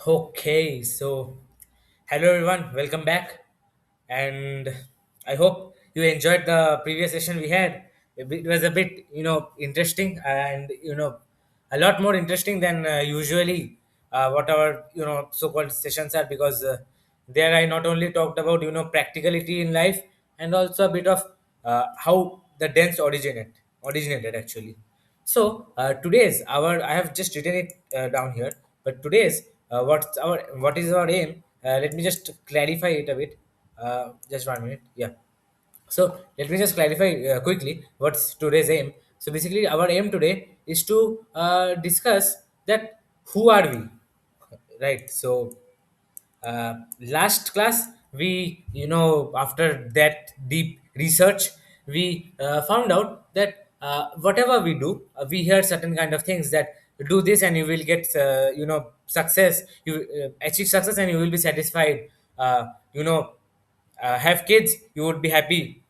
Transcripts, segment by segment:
Okay, so hello everyone, welcome back, and I hope you enjoyed the previous session we had. It was a bit, interesting and a lot more interesting than usually what our so-called sessions are because there I not only talked about practicality in life and also a bit of how the dance originated actually. So today's our I have just written it down here. But today's what is our aim? Let me just clarify it a bit. Just 1 minute. Yeah. So let me just clarify quickly what's today's aim. So basically, our aim today is to discuss that who are we, right? So last class we after that deep research we found out that whatever we do we hear certain kind of things that do this and you will get success, you achieve success and you will be satisfied, uh, you know have kids you would be happy,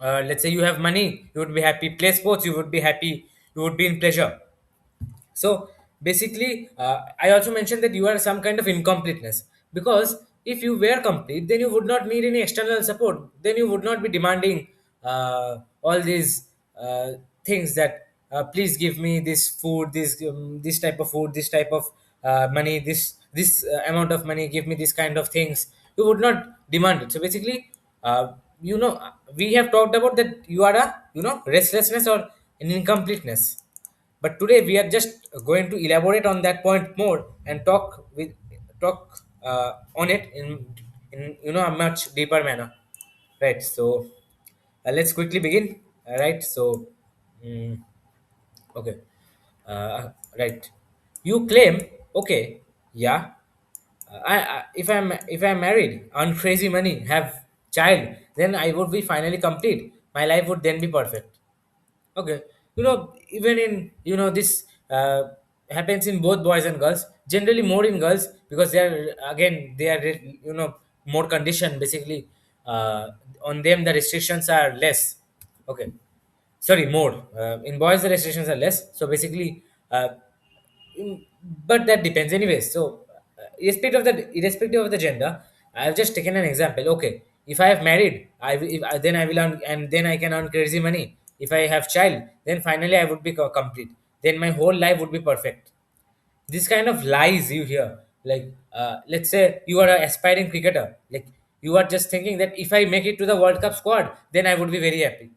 let's say you have money you would be happy, play sports you would be happy, you would be in pleasure. So basically, I also mentioned that you are some kind of incompleteness because if you were complete, then you would not need any external support. Then you would not be demanding all these things that please give me this food, this type of food, this type of money, this amount of money, give me this kind of things. You would not demand it. So basically, we have talked about that you are a restlessness or an incompleteness, but today we are just going to elaborate on that point more and talk on it in a much deeper manner, right? So let's quickly begin. Right. So mm, okay. Right. You claim, okay, yeah. If I'm married, earn crazy money, have child, then I would be finally complete. My life would then be perfect. Okay, even in this happens in both boys and girls. Generally, more in girls because they are more conditioned. Basically, on them the restrictions are less. Okay, sorry, more. In boys the restrictions are less. So basically, but that depends anyways. So irrespective of the gender, I have just taken an example. Okay, if I have married, then I will earn, and then I can earn crazy money. If I have child, then finally I would be complete, then my whole life would be perfect. This kind of lies you hear, like let's say you are an aspiring cricketer, like you are just thinking that if I make it to the World Cup squad, then I would be very happy.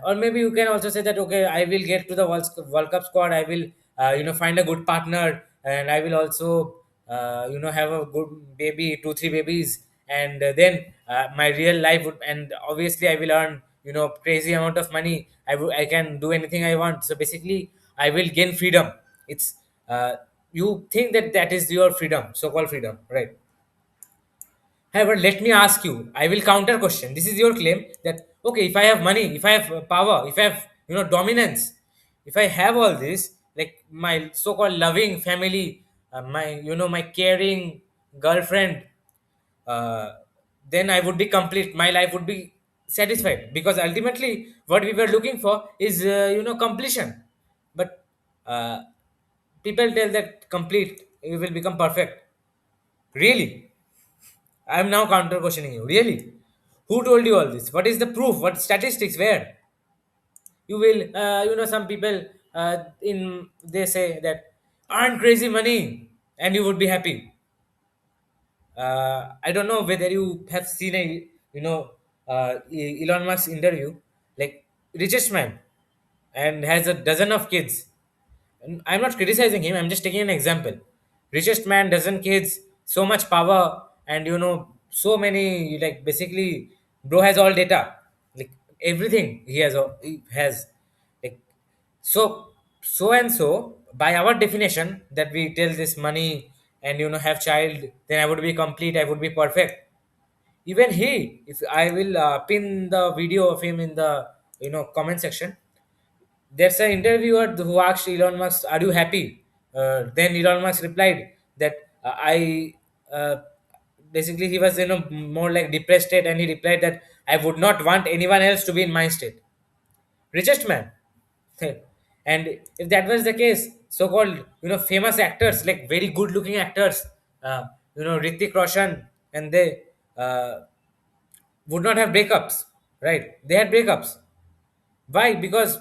Or maybe you can also say that okay, I will get to the World Cup squad. I will find a good partner, and I will also have a good baby, two three babies, and then my real life would, and obviously I will earn crazy amount of money. I can do anything I want. So basically, I will gain freedom. It's you think that that is your freedom, so called freedom, right? However, let me ask you, I will counter question. This is your claim that, okay, if I have money, if I have power, if I have, dominance, if I have all this, like my so called loving family, my caring girlfriend, uh, then I would be complete. My life would be satisfied because ultimately what we were looking for is, completion. But uh, people tell that complete, you will become perfect. Really? I am now counter questioning you. Really? Who told you all this? What is the proof? What statistics? Where? You will, some people in they say that earn crazy money and you would be happy. I don't know whether you have seen a, Elon Musk interview, like richest man, and has a dozen of kids. And I'm not criticizing him. I'm just taking an example. Richest man, dozen kids, so much power, and so many, like basically, bro has all data, like everything he has, like so and so by our definition that we tell this money and have child, then I would be complete. I would be perfect. Even he, if I will pin the video of him in the comment section, there's an interviewer who asked Elon Musk, "Are you happy?" Then Elon Musk replied that I basically he was more like depressed state, and he replied that I would not want anyone else to be in my state. Richest man, and if that was the case, so-called famous actors, like very good-looking actors, uh, Ritik Roshan, and they would not have breakups, right? They had breakups. Why? Because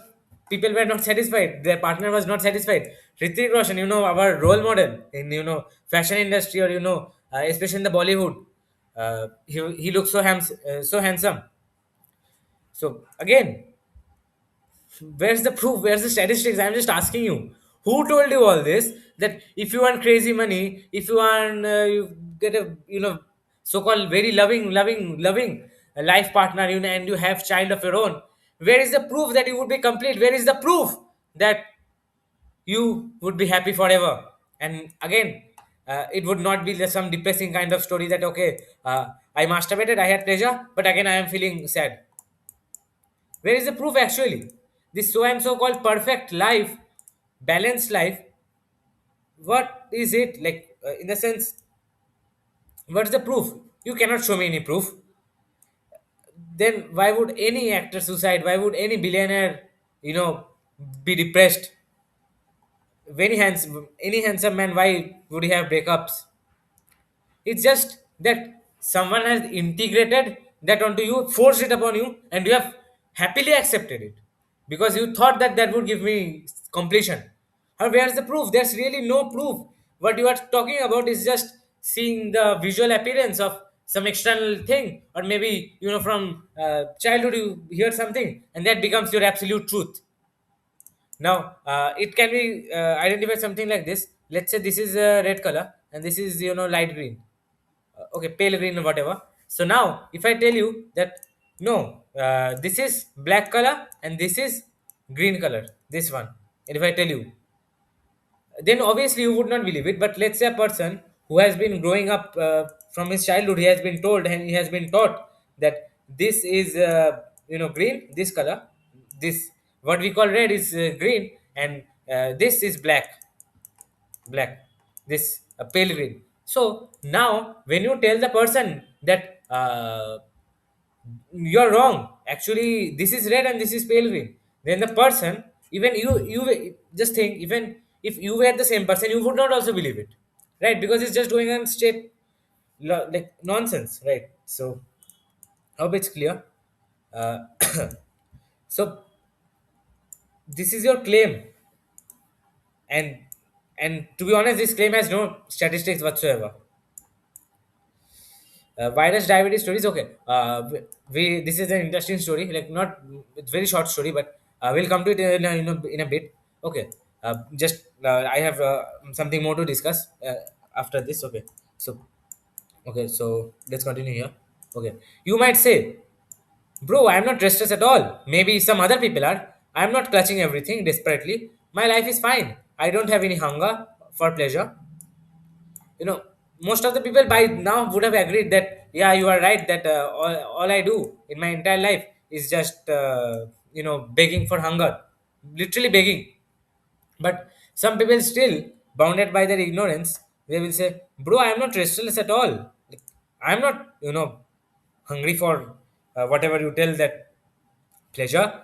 people were not satisfied. Their partner was not satisfied. Hrithik Roshan, our role model in fashion industry, or especially in the Bollywood. He looks so handsome. So again, where's the proof? Where's the statistics? I'm just asking you. Who told you all this? That if you want crazy money, if you want you get a so-called very loving life partner, and you have child of your own. Where is the proof that you would be complete? Where is the proof that you would be happy forever? And again, it would not be some depressing kind of story that okay, I masturbated, I had pleasure, but again I am feeling sad. Where is the proof actually? This so and so called perfect life, balanced life, what is it like in the sense, what's the proof? You cannot show me any proof. Then why would any actor suicide? Why would any billionaire, you know, be depressed? Any handsome man, why would he have breakups? It's just that someone has integrated that onto you, forced it upon you, and you have happily accepted it because you thought that that would give me completion. However, where's the proof? There's really no proof. What you are talking about is just seeing the visual appearance of some external thing, or maybe from childhood you hear something, and that becomes your absolute truth. Now, it can be identified something like this. Let's say this is a red color, and this is light green, okay, pale green or whatever. So now if I tell you that no, this is black color and this is green color, this one, and if I tell you, then obviously you would not believe it. But let's say a person who has been growing up from his childhood, he has been told and he has been taught that this is green, this color, this what we call red is green, and this is black, this pale green. So now when you tell the person that you're wrong, actually this is red and this is pale green, then the person, even you just think, even if you were the same person, you would not also believe it, right? Because it's just going on straight like nonsense, right? So I hope it's clear. uh, so this is your claim, and to be honest, this claim has no statistics whatsoever. Virus diabetes stories, okay. We This is an interesting story, like not, it's very short story, but we'll come to it in a bit, okay. Just I have something more to discuss after this, okay. So okay, so let's continue here. Okay, you might say, bro, I'm not restless at all. Maybe some other people are. I'm not clutching everything desperately. My life is fine. I don't have any hunger for pleasure. you know Most of the people by now would have agreed that yeah, you are right, that all I do in my entire life is just begging for hunger, literally begging. But some people still, bounded by their ignorance, they will say, bro, I am not restless at all. Like, I am not hungry for whatever you tell that pleasure.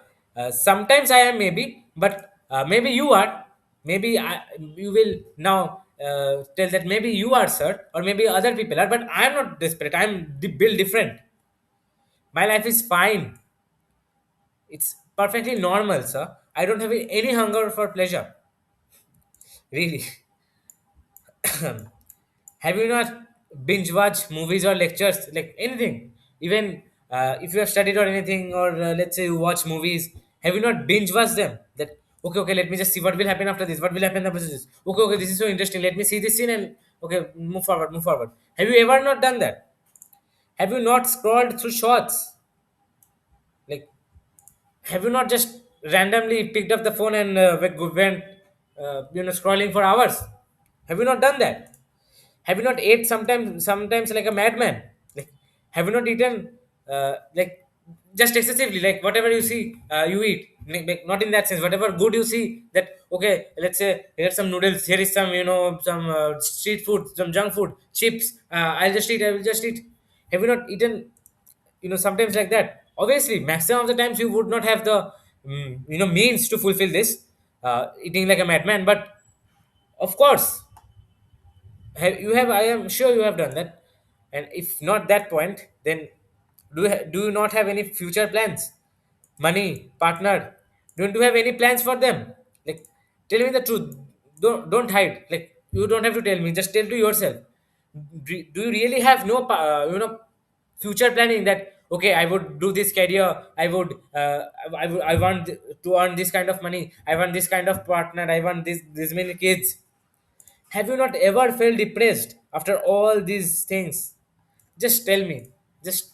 Sometimes I am, maybe, but maybe you are. Maybe you will now tell that maybe you are, sir, or maybe other people are. But I am not desperate. I am built different. My life is fine. It's perfectly normal, sir. I don't have any hunger for pleasure. Really. Have you not binge watch movies or lectures, like anything? Even if you have studied or anything, or let's say you watch movies, have you not binge watched them? That okay, okay, let me just see what will happen after this. What will happen after this? Okay, okay, this is so interesting. Let me see this scene and okay, move forward, move forward. Have you ever not done that? Have you not scrolled through shorts? Like, have you not just randomly picked up the phone and went scrolling for hours? Have you not done that? Have you not ate sometimes like a madman? Like, have you not eaten like just excessively, like whatever you see you eat? Like, not in that sense, whatever good you see, that okay, let's say here's some noodles, here is some some street food, some junk food, chips, I will just eat. Have you not eaten sometimes like that? Obviously maximum of the times you would not have the means to fulfill this eating like a madman. But Of course, you have. I am sure you have done that. And if not that point, then do you not have any future plans? Money, partner. Don't you have any plans for them? Like, tell me the truth. Don't hide. Like, you don't have to tell me. Just tell to yourself. Do you really have no future planning that okay, I would do this career, I would I want to earn this kind of money, I want this kind of partner, I want this many kids. Have you not ever felt depressed after all these things? Just tell me. Just,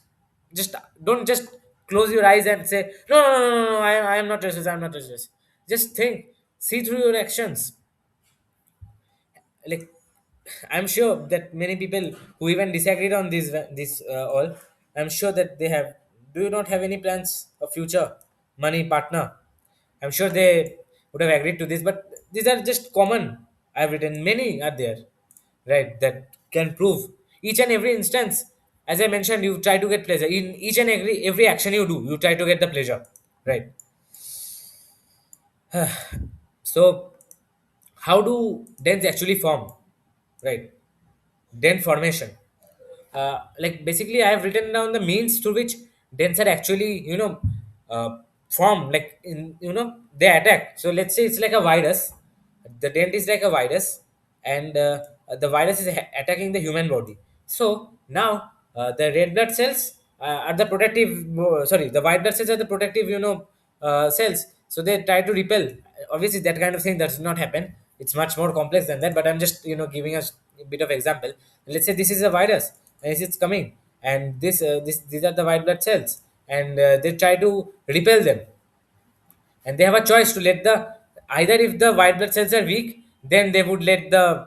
just don't just close your eyes and say no, no, no, no, no, I am not restless. I am not restless. Just think. See through your actions. Like, I'm sure that many people who even disagreed on this all, I'm sure that they have. Do you not have any plans of future, money, partner? I'm sure they would have agreed to this, but these are just common. I've written many are there, right, that can prove each and every instance. As I mentioned, you try to get pleasure in each and every action you do, you try to get the pleasure, right? So how do dens actually form, right? Den formation, like basically I have written down the means through which dens are actually form, like in they attack. So let's say it's like a virus. The dent is like a virus, and the virus is attacking the human body. So now the red blood cells are the protective, sorry, the white blood cells are the protective cells, so they try to repel. Obviously that kind of thing does not happen, it's much more complex than that, but I'm just giving us a bit of example. Let's say this is a virus and it's coming, and these are the white blood cells, and they try to repel them, and they have a choice to let the, either if the white blood cells are weak, then they would let the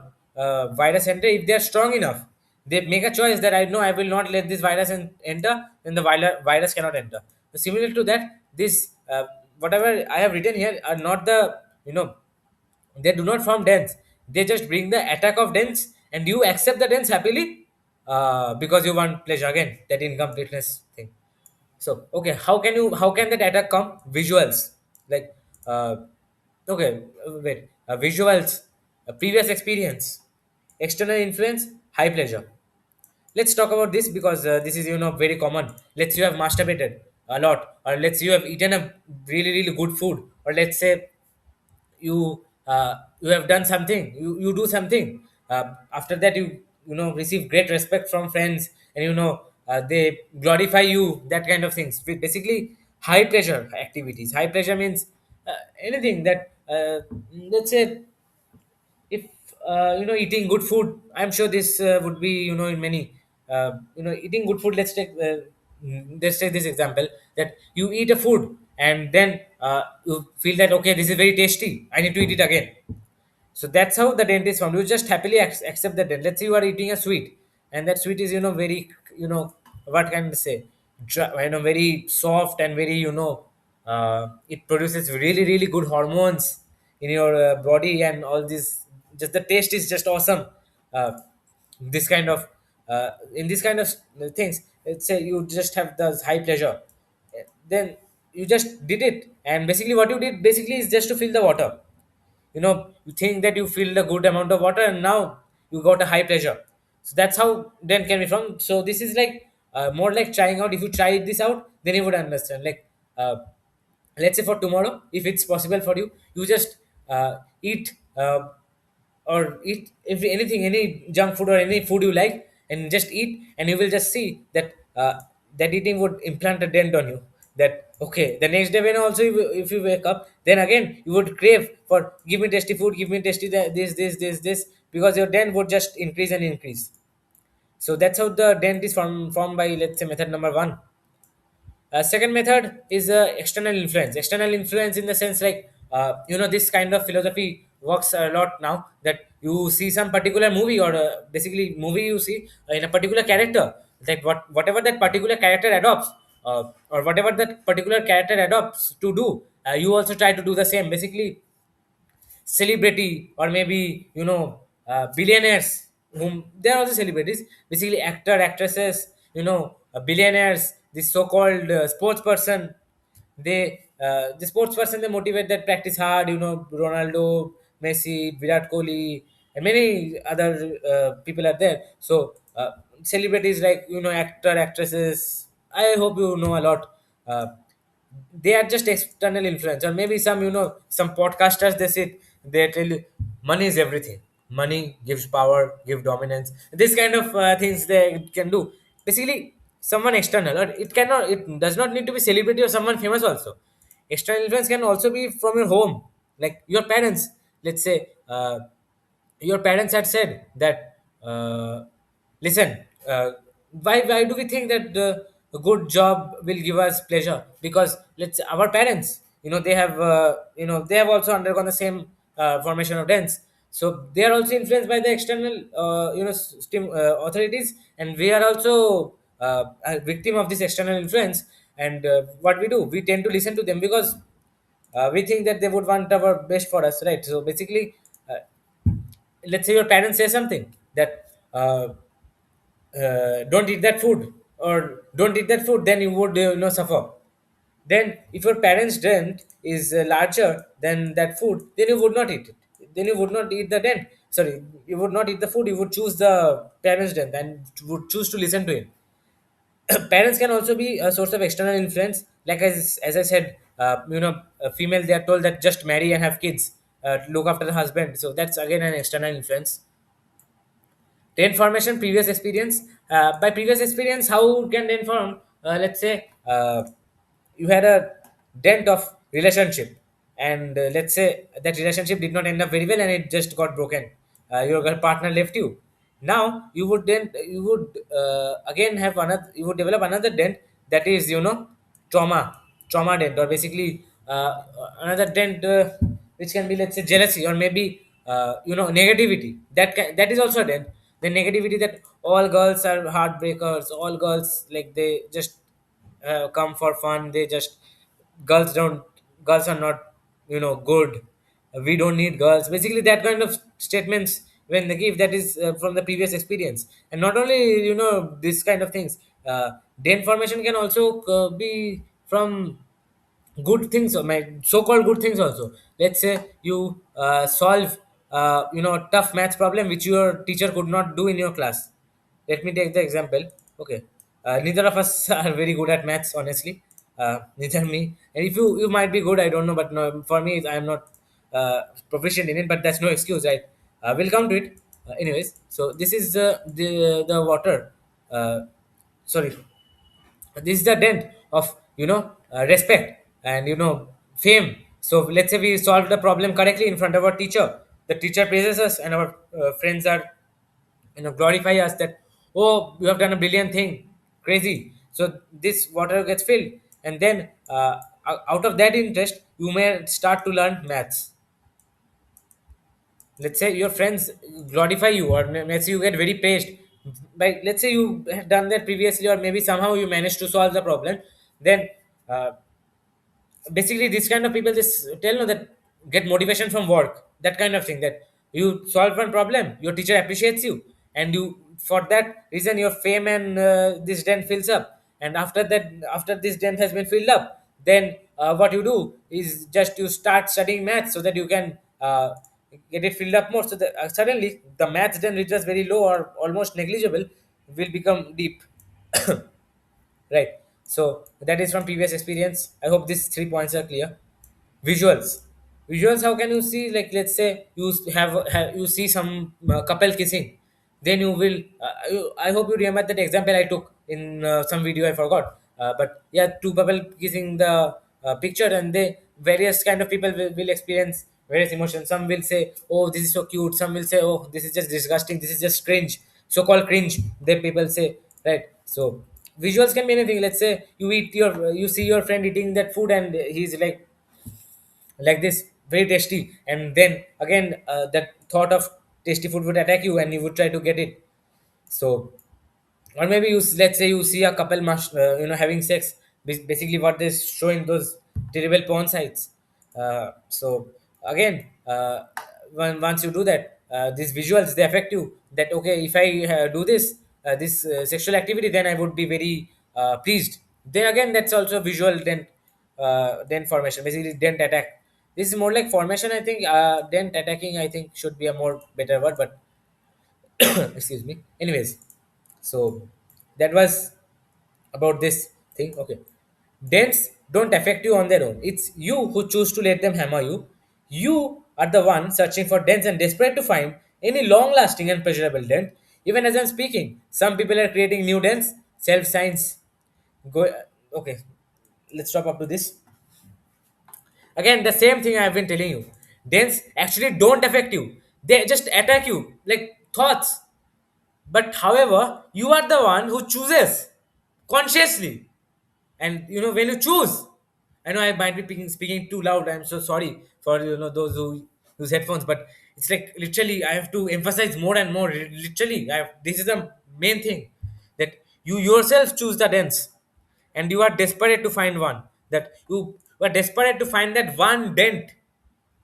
virus enter. If they are strong enough, they make a choice that I know I will not let this virus enter, then the virus cannot enter. So similar to that, this whatever I have written here are not the, you know they do not form dens. They just bring the attack of dens, and you accept the dens happily, because you want pleasure, again that incompleteness thing. So okay, how can that attack come? Visuals, like okay, wait, visuals, previous experience, external influence, high pleasure. Let's talk about this because this is very common. Let's you have masturbated a lot, or let's you have eaten a really good food, or let's say you have done something, you do something, after that receive great respect from friends, and they glorify you, that kind of things. Basically high pleasure activities. High pleasure means anything that, let's say, if eating good food, I'm sure this would be in many, eating good food. Let's take this example, that you eat a food and then you feel that okay, this is very tasty, I need to eat it again. So that's how the dent is formed. You just happily accept the dent. Let's say you are eating a sweet, and that sweet is very, what can I say, very soft and very, it produces really good hormones in your body, and all this. Just the taste is just awesome. Uh, this kind of in this kind of things, let's say you just have the high pleasure, then you just did it, and basically what you did basically is just to fill the water. You think that you filled a good amount of water, and now you got a high pressure. So that's how then can be from. So this is like more like trying out. If you try this out, then you would understand. Like, let's say for tomorrow, if it's possible for you, you just eat, or eat anything, any junk food or any food you like, and just eat, and you will just see that that eating would implant a dent on you. That okay, the next day when also if you wake up, then again you would crave for, give me tasty food, give me tasty this, because your dent would just increase and increase. So that's how the dent is formed by, let's say, method number one. Second method is external influence. External influence in the sense, like, this kind of philosophy works a lot now, that you see some particular movie, or basically movie you see in a particular character, like whatever that particular character adopts, or whatever that particular character adopts to do, you also try to do the same. Basically celebrity, or maybe billionaires, whom they are also celebrities, basically actor, actresses, billionaires, this so-called sports person. The sports person, they motivate that practice hard, Ronaldo, Messi, Virat Kohli, and many other people are there. So celebrities like actor, actresses. I hope you know a lot. Uh, they are just external influence, or maybe some podcasters, they tell you money is everything. Money gives power, give dominance. This kind of things they can do. Basically, someone external, or it does not need to be celebrity or someone famous also. External influence can also be from your home, like your parents. Let's say your parents had said that, listen, why do we think that a good job will give us pleasure? Because let's say our parents, they have also undergone the same formation of dance, so they are also influenced by the external authorities, and we are also a victim of this external influence. And what we do, we tend to listen to them because we think that they would want our best for us, right? So basically, uh, let's say your parents say something that, don't eat that food, or don't eat that food, then you would suffer. Then if your parents dent is larger than that food, then you would not eat it. Then you would not eat the dent. Sorry, you would not eat the food, you would choose the parents dent and would choose to listen to him. Parents can also be a source of external influence, like as I said, a female, they are told that just marry and have kids, look after the husband, so that's again an external influence. The information, previous experience. By previous experience, how can they inform? Let's say you had a dent of relationship, and let's say that relationship did not end up very well, and it just got broken. Your partner left you. Now you would again have another. You would develop another dent, that is trauma, trauma dent, or basically another dent, which can be, let's say, jealousy, or maybe negativity. That is also a dent. The negativity that all girls are heartbreakers, all girls, like, they just come for fun, they just, girls don't girls are not good, we don't need girls, basically that kind of statements when they give, that is from the previous experience. And not only this kind of things, the information can also be from good things, or my so-called good things also. Let's say you solve tough maths problem which your teacher could not do in your class. Let me take the example. Okay, neither of us are very good at maths, honestly. Neither me, and if you might be good, I don't know, but no, for me I am not proficient in it, but that's no excuse, right? We'll come to it. Anyways, so this is the water, sorry, this is the dent of respect and fame. So let's say we solved the problem correctly in front of our teacher, the teacher praises us, and our friends are glorify us that, oh, you have done a brilliant thing, crazy. So this water gets filled, and then out of that interest you may start to learn maths. Let's say your friends glorify you, or let's say you get very praised by, let's say you have done that previously, or maybe somehow you managed to solve the problem. Then uh, basically these kind of people just tell no that, get motivation from work, that kind of thing, that you solve one problem, your teacher appreciates you, and you, for that reason, your fame and this dent fills up. And after that, after this dent has been filled up, then what you do is just you start studying maths so that you can get it filled up more, so that suddenly the maths dent, which was very low or almost negligible, will become deep. Right. So that is from previous experience. I hope these 3 points are clear. Visuals. Visuals. How can you see? Like, let's say you have you see some couple kissing, then you will. I hope you remember that example I took in some video. I forgot. But yeah, two couple kissing the picture, and they, various kind of people will experience various emotions. Some will say, "Oh, this is so cute." Some will say, "Oh, this is just disgusting. This is just cringe." So called cringe. They people say, right? So visuals can be anything. Let's say you see your friend eating that food, and he's like this, very tasty, and then again that thought of tasty food would attack you, and you would try to get it. So, or maybe let's say you see a couple having sex, basically what they show in those terrible porn sites. So again, once you do that, these visuals, they affect you, that okay, if I do this sexual activity, then I would be very pleased. Then again, that's also visual dent, dent formation, basically dent attack. This is more like formation, I think. Then attacking, I think, should be a more better word, but excuse me. Anyways, so that was about this thing. Okay. Dents don't affect you on their own. It's you who choose to let them hammer you. You are the one searching for dents and desperate to find any long lasting and pleasurable dent. Even as I'm speaking, some people are creating new dents. Self science. Go. Okay. Let's stop up to this. Again, the same thing I've been telling you. Dents actually don't affect you. They just attack you like thoughts. But however, you are the one who chooses consciously. And when you choose, I know I might be speaking too loud. I'm so sorry for those who use headphones, but it's like literally I have to emphasize more and more. Literally, this is the main thing, that you yourself choose the dance, and you are desperate to find one. That you are desperate to find that one dent,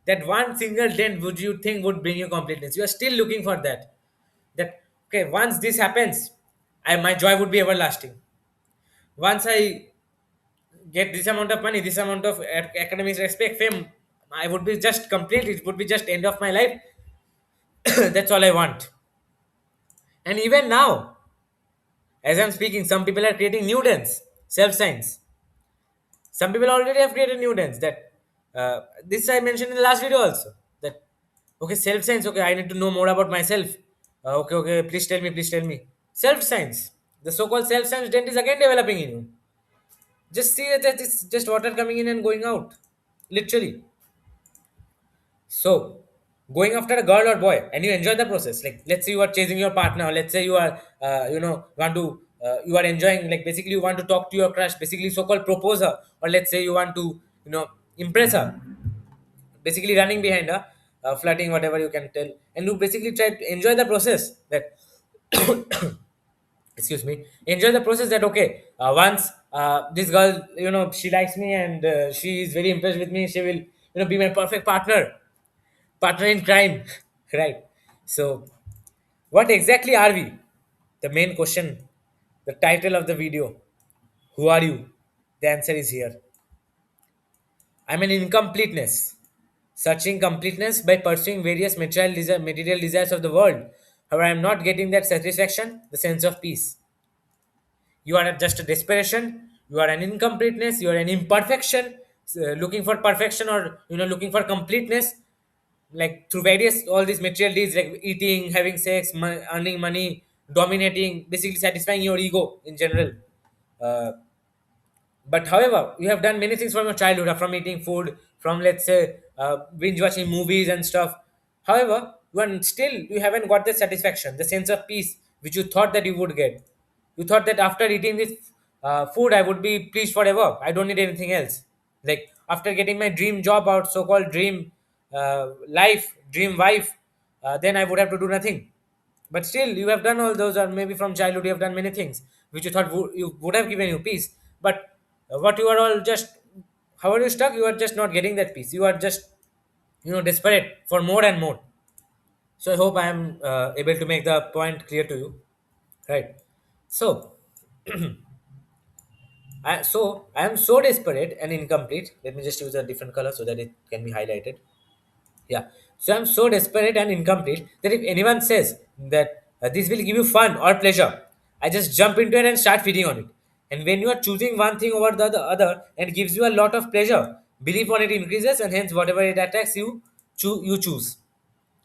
that one single dent would you think would bring you completeness. You are still looking for that. That okay, once this happens, my joy would be everlasting. Once I get this amount of money, this amount of academics, respect, fame, I would be just complete. It would be just end of my life. That's all I want. And even now, as I'm speaking, some people are creating new dance, self science. Some people already have created new dance. That this I mentioned in the last video also. That okay, self science. Okay, I need to know more about myself. Okay, please tell me, please tell me. Self science. The so-called self science dent is again developing in you. Just see that it's just water coming in and going out, literally. So, going after a girl or boy, and you enjoy the process. Like, let's say you are chasing your partner. Let's say you are, want to, you are enjoying. Like, basically, you want to talk to your crush. Basically, so-called propose her, or let's say you want to, impress her. Basically, running behind her, flirting, whatever you can tell, and you basically try to enjoy the process. That excuse me, enjoy the process. That okay, once this girl, she likes me and she is very impressed with me. She will, be my perfect partner in crime. Right. So what exactly are we? The main question, the title of the video. Who are you? The answer is here. I'm an incompleteness, searching completeness by pursuing various material desires of the world. However, I'm not getting that satisfaction, the sense of peace. You are just a desperation, you are an incompleteness, you are an imperfection, looking for perfection, or looking for completeness, like through various all these material deeds, like eating, having sex, earning money, dominating, basically satisfying your ego in general. uh, but however, you have done many things from your childhood, from eating food, from let's say binge watching movies and stuff. However, you haven't got the satisfaction, the sense of peace which you thought that you would get. You thought that after eating this food, I would be pleased forever. I don't need anything else. Like after getting my dream job or so-called dream life, dream wife, then I would have to do nothing. But still, you have done all those, or maybe from childhood, you have done many things which you thought you would have given you peace. But what you are all just, how are you stuck? You are just not getting that peace. You are just, desperate for more and more. So I hope I am able to make the point clear to you. Right. So, I am so desperate and incomplete. Let me just use a different color so that it can be highlighted. Yeah. So I'm so desperate and incomplete that if anyone says that this will give you fun or pleasure, I just jump into it and start feeding on it. And when you are choosing one thing over the other and gives you a lot of pleasure, belief on it increases, and hence whatever it attacks you, you choose.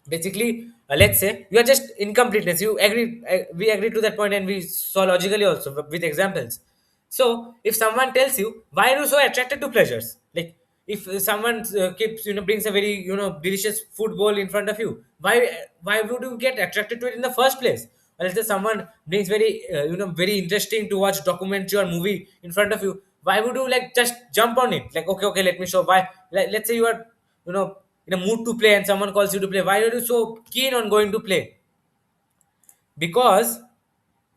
Basically, let's say you are just incompleteness. You agree, we agree to that point, and we saw logically also with examples. So if someone tells you, why are you so attracted to pleasures, like if someone keeps, brings a very, delicious food bowl in front of you, why would you get attracted to it in the first place? Or let's say someone brings very, very interesting to watch documentary or movie in front of you, why would you like just jump on it, like okay, let me show why. Let's say you are, in a mood to play and someone calls you to play, why are you so keen on going to play? Because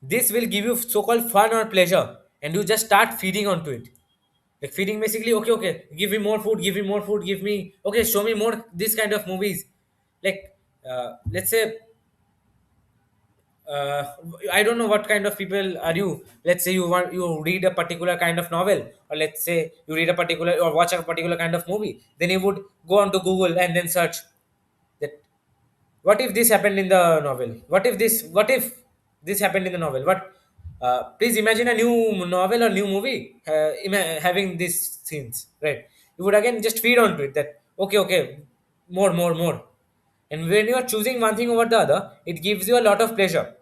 this will give you so-called fun or pleasure, and you just start feeding onto it. Like feeding, basically, okay, give me more food, give me more food, give me, okay, show me more this kind of movies. Like let's say uh, I don't know what kind of people are you. Let's say you read a particular kind of novel, or let's say you read a particular or watch a particular kind of movie. Then you would go onto Google and then search that what if this happened in the novel? What if this happened in the novel? What? Please imagine a new novel or new movie having these scenes, right? You would again just feed onto it that okay, okay, more, more, more. And when you are choosing one thing over the other, it gives you a lot of pleasure.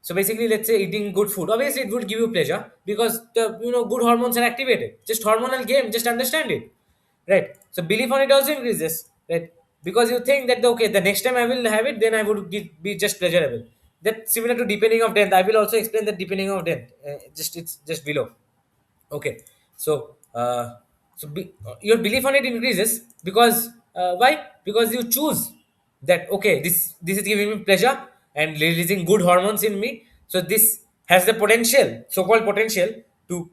So basically, let's say eating good food. Obviously, it would give you pleasure because the good hormones are activated. Just hormonal game. Just understand it, right? So belief on it also increases, right? Because you think that okay, the next time I will have it, then I would be just pleasurable. That similar to deepening of depth. I will also explain the deepening of depth. Just it's just below. Okay, so your belief on it increases because why? Because you choose that okay, this is giving me pleasure and releasing good hormones in me. So this has the potential, so-called potential, to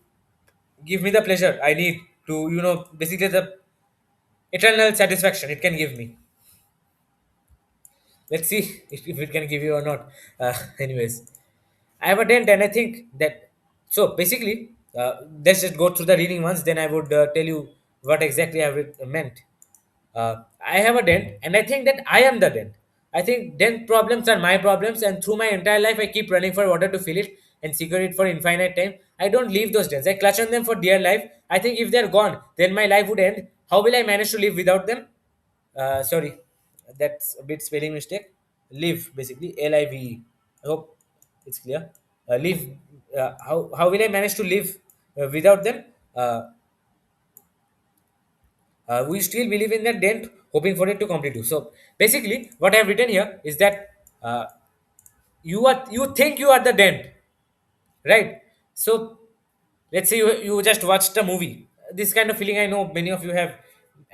give me the pleasure I need to basically the eternal satisfaction it can give me. Let's see if it can give you or not. Anyways, I have a dent, and I think that. So basically, let's just go through the reading once. Then I would tell you what exactly meant. I have a dent, and I think that I am the dent. I think dent problems are my problems, and through my entire life, I keep running for water to fill it and secure it for infinite time. I don't leave those dents. I clutch on them for dear life. I think if they're gone, then my life would end. How will I manage to live without them? Sorry, that's a bit spelling mistake. Live basically Live. I hope it's clear. Live. How will I manage to live without them? Uh, we still believe in that dent, hoping for it to complete you. So basically, what I have written here is that uh, you think you are the dent, right? So let's say you just watched a movie. This kind of feeling I know many of you have,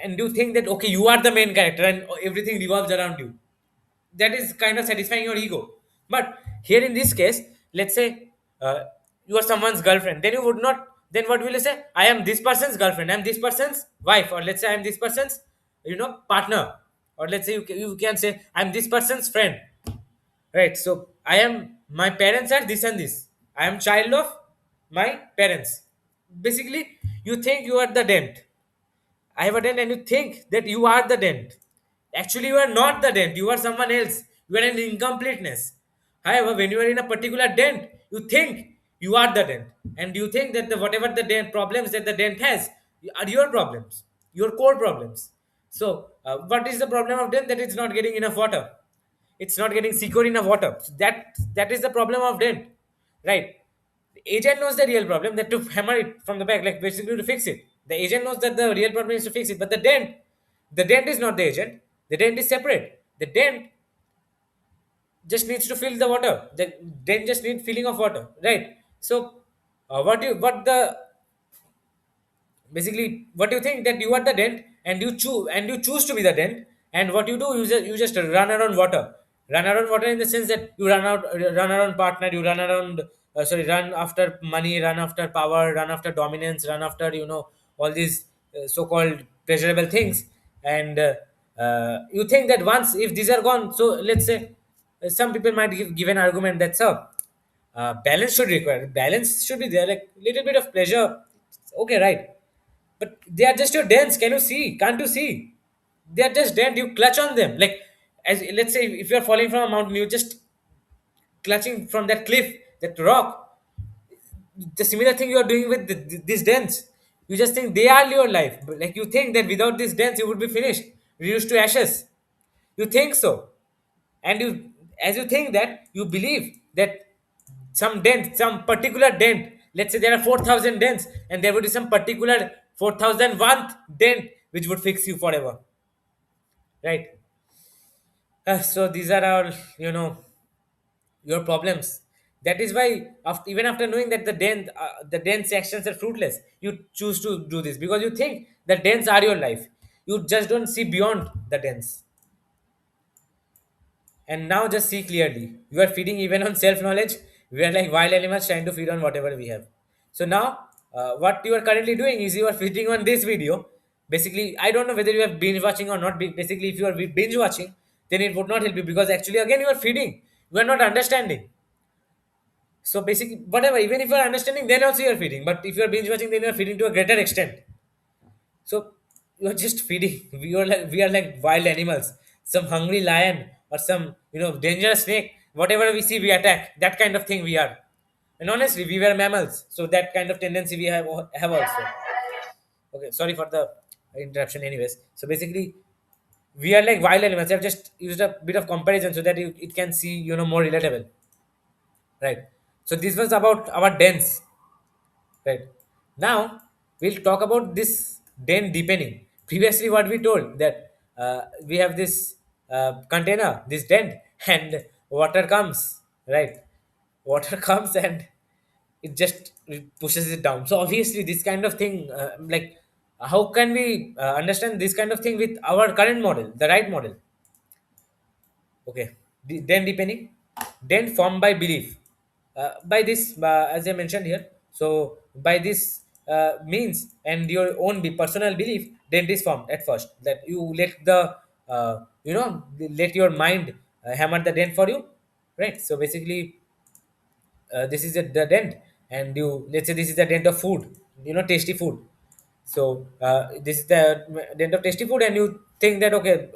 and you think that okay, you are the main character and everything revolves around you. That is kind of satisfying your ego. But here in this case, let's say you are someone's girlfriend, then you would not. Then what will you say? I am this person's girlfriend. I am this person's wife, or let's say I am this person's partner, or let's say you can say I am this person's friend, right? So I am my parents are this and this. I am child of my parents. Basically, you think you are the dent. I have a dent, and you think that you are the dent. Actually, you are not the dent. You are someone else. You are an incompleteness. However, when you are in a particular dent, you think you are the dent, and you think that whatever the dent problems that the dent has are your problems, your core problems. So, what is the problem of dent? That it's not getting enough water. It's not getting secure enough water. That is the problem of dent, right? The agent knows the real problem, that to hammer it from the back, like basically to fix it. The agent knows that the real problem is to fix it, but the dent is not the agent. The dent is separate. The dent just needs to fill the water. The dent just needs filling of water, right? So, basically what you think that you are the dent, and you choose to be the dent, and what you do, you just run around water in the sense that you run around partner, you run around run after money, run after power, run after dominance, run after all these so-called pleasurable things. And you think that once if these are gone, so let's say some people might give an argument that sir, balance should be there, like little bit of pleasure. Okay, right, but they are just your dents. Can you see? Can't you see? They are just dent. You clutch on them. Like, as let's say, if you are falling from a mountain, you just clutching from that cliff, that rock. The similar thing you are doing with these dents. You just think they are your life. But like you think that without these dents, you would be finished, reduced to ashes. You think so, and as you think that, you believe that some particular dent. Let's say there are 4,000 dents, and there would be some particular 4,001th dent which would fix you forever, right? So these are all your problems. That is why, even after knowing that the dents actions are fruitless, you choose to do this because you think the dents are your life. You just don't see beyond the dents. And now just see clearly. You are feeding even on self knowledge. We are like wild animals trying to feed on whatever we have. So now, what you are currently doing is you are feeding on this video. Basically, I don't know whether you have binge watching or not. Basically, if you are binge watching, then it would not help you because actually, again, you are feeding. You are not understanding. So basically, whatever, even if you are understanding, then also you are feeding. But if you are binge watching, then you are feeding to a greater extent. So you are just feeding. We are like wild animals. Some hungry lion or some dangerous snake. Whatever we see, we attack. That kind of thing we are. And honestly, we were mammals, so that kind of tendency we have also. Okay, sorry for the interruption. Anyways, so basically, we are like wild animals. I've just used a bit of comparison so that it can see more relatable, right? So this was about our dens. Right. Now we'll talk about this den deepening. Previously, what we told that we have this container, this dent, and water comes. Right. Water comes and it pushes it down. So obviously, this kind of thing, like, how can we understand this kind of thing with our current model, the right model? Okay. Then depending, then formed by belief. By this, as I mentioned here, so by this means and your own personal belief, then this formed at first. That you let the let your mind hammer the dent for you, right? So basically, this is the dent, and you let's say this is the dent of food, tasty food. So this is the dent of tasty food, and you think that okay,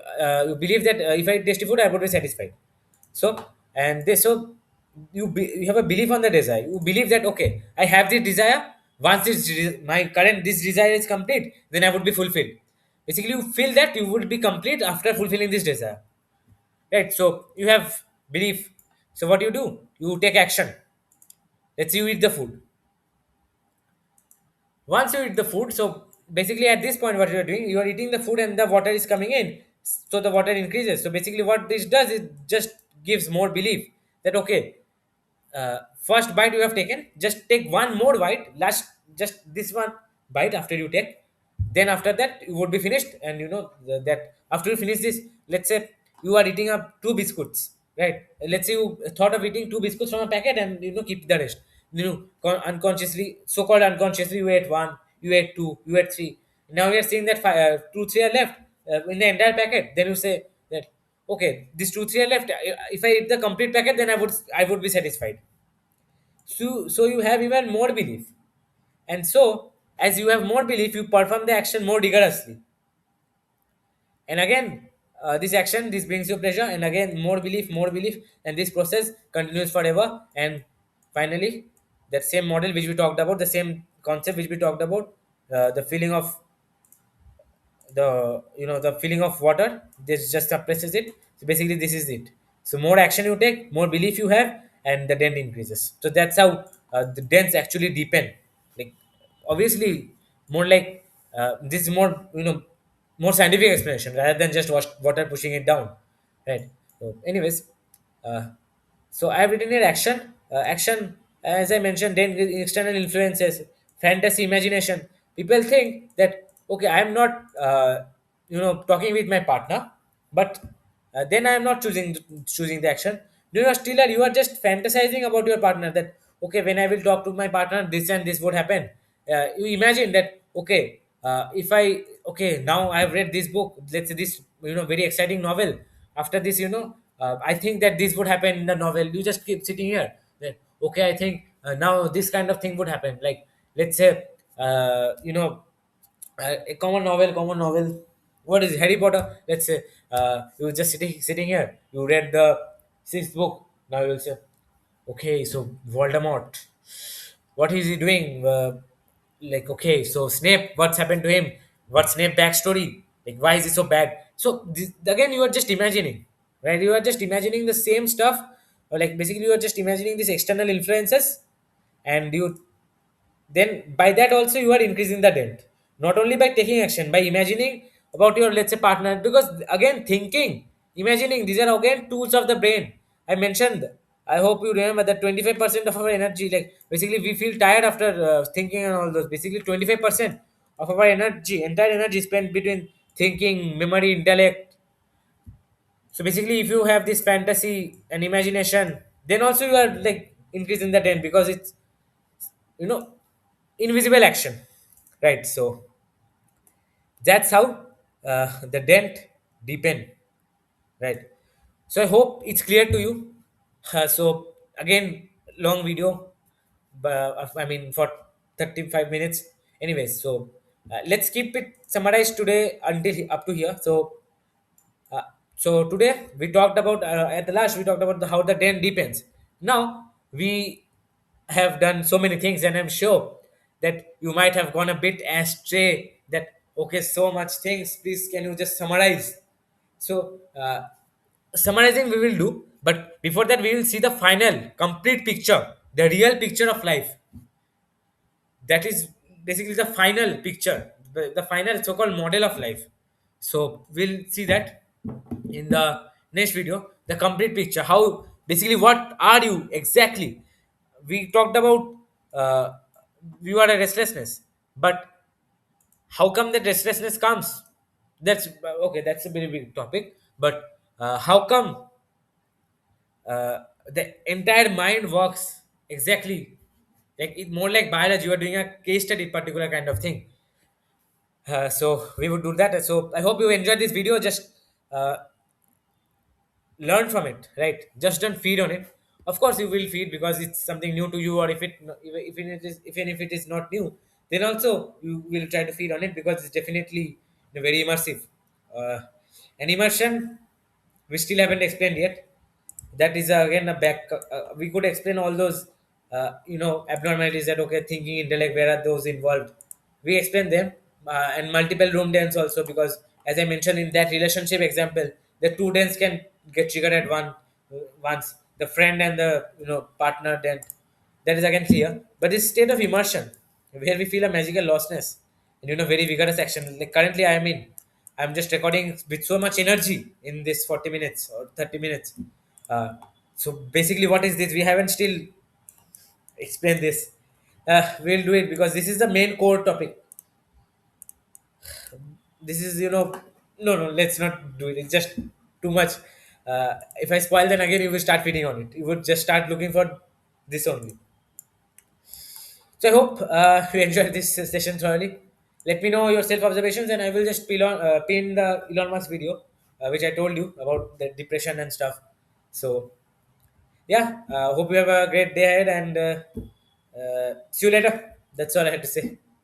you believe that if I eat tasty food, I would be satisfied. So and this so you have a belief on the desire. You believe that okay, I have this desire. Once my current this desire is complete, then I would be fulfilled. Basically, you feel that you would be complete after fulfilling this desire, right? So you have belief. So what you do? You take action. Let's say you eat the food. Once you eat the food, so basically at this point, what you are doing, you are eating the food and the water is coming in. So the water increases. So basically, what this does is just gives more belief that okay, first bite you have taken, just take one more bite, last just this one bite after you take, then after that you would be finished. And that after you finish this, let's say you are eating up two biscuits, right? Let's say you thought of eating two biscuits from a packet and keep the rest. Unconsciously, so-called unconsciously, you ate one, you ate two, you ate three. Now we are seeing that two three are left in the entire packet. Then you say that okay, these two three are left. If I eat the complete packet, then I would be satisfied. So you have even more belief. And so, as you have more belief, you perform the action more rigorously. And again, this action, this brings you pleasure, and again, more belief, and this process continues forever. And finally, that same model which we talked about, the same concept which we talked about, the feeling of the feeling of water, this just suppresses it. So basically this is it. So more action you take, more belief you have, and the dent increases. So that's how the dents actually deepen. Like, obviously, more like this is more more scientific explanation rather than just water pushing it down, right? So anyways, uh, so I have written here action. Action, as I mentioned, then with external influences, fantasy, imagination. People think that okay, I am not, talking with my partner, but then I am not choosing the action. You are still, you are just fantasizing about your partner. That okay, when I will talk to my partner, this and this would happen. You imagine that okay, if I okay, now I have read this book. Let's say this very exciting novel. After this, I think that this would happen in the novel. You just keep sitting here. Then okay, I think now this kind of thing would happen. Like let's say, a common novel. What is it? Harry Potter? Let's say you were just sitting here. You read the sixth book. Now you will say, okay, so Voldemort, what is he doing? Like, okay, so Snape, what's happened to him? What's Snape backstory? Like, why is he so bad? So this, again, you are just imagining, right? You are just imagining the same stuff. Or like basically, you are just imagining these external influences, and you then by that also you are increasing the dent, not only by taking action, by imagining about your, let's say, partner. Because again, thinking, imagining, these are again tools of the brain. I mentioned, I hope you remember that 25% of our energy, like basically we feel tired after thinking and all those. Basically 25% of our energy, entire energy, spent between thinking, memory, intellect. So basically, if you have this fantasy and imagination, then also you are like increasing the dent, because it's you know invisible action, right? So that's how the dent deepen, right? So I hope it's clear to you. So again, long video, but I mean for 35 minutes. Anyways, so let's keep it summarized today until up to here. Uh, so today we talked about at the last we talked about how the day depends. Now we have done so many things, and I'm sure that you might have gone a bit astray. That okay, so much things. Please, can you just summarize? So summarizing we will do, but before that we will see the final complete picture, the real picture of life. That is basically the final picture, the final so-called model of life. So we'll see that in the next video, the complete picture, how basically what are you exactly. We talked about uh, you are a restlessness, but how come that restlessness comes? That's okay, that's a very big topic, but how come the entire mind works exactly like it more like biology, you are doing a case study particular kind of thing. So we would do that. So I hope you enjoyed this video. Just uh, learn from it, right? Just don't feed on it. Of course you will feed because it's something new to you, or if it is, even if it is not new, then also you will try to feed on it because it's definitely very immersive. uh, and immersion we still haven't explained yet. That is again a back. We could explain all those abnormalities, that okay, thinking intellect, where are those involved. We explain them, and multiple room dance also, because as I mentioned in that relationship example, the two dance can get triggered at once, the friend and the partner dance. That is again clear, but this state of immersion where we feel a magical lostness and very vigorous action, like currently I'm just recording with so much energy in this 40 minutes or 30 minutes. Uh, so basically, what is this? We haven't still explained this. We'll do it because this is the main core topic. This is, no, no, let's not do it. It's just too much. If I spoil, then again you will start feeding on it. You would just start looking for this only. So I hope you enjoyed this session thoroughly. Let me know your self observations, and I will just pin the Elon Musk video, which I told you about the depression and stuff. So yeah, hope you have a great day ahead, and see you later. That's all I had to say.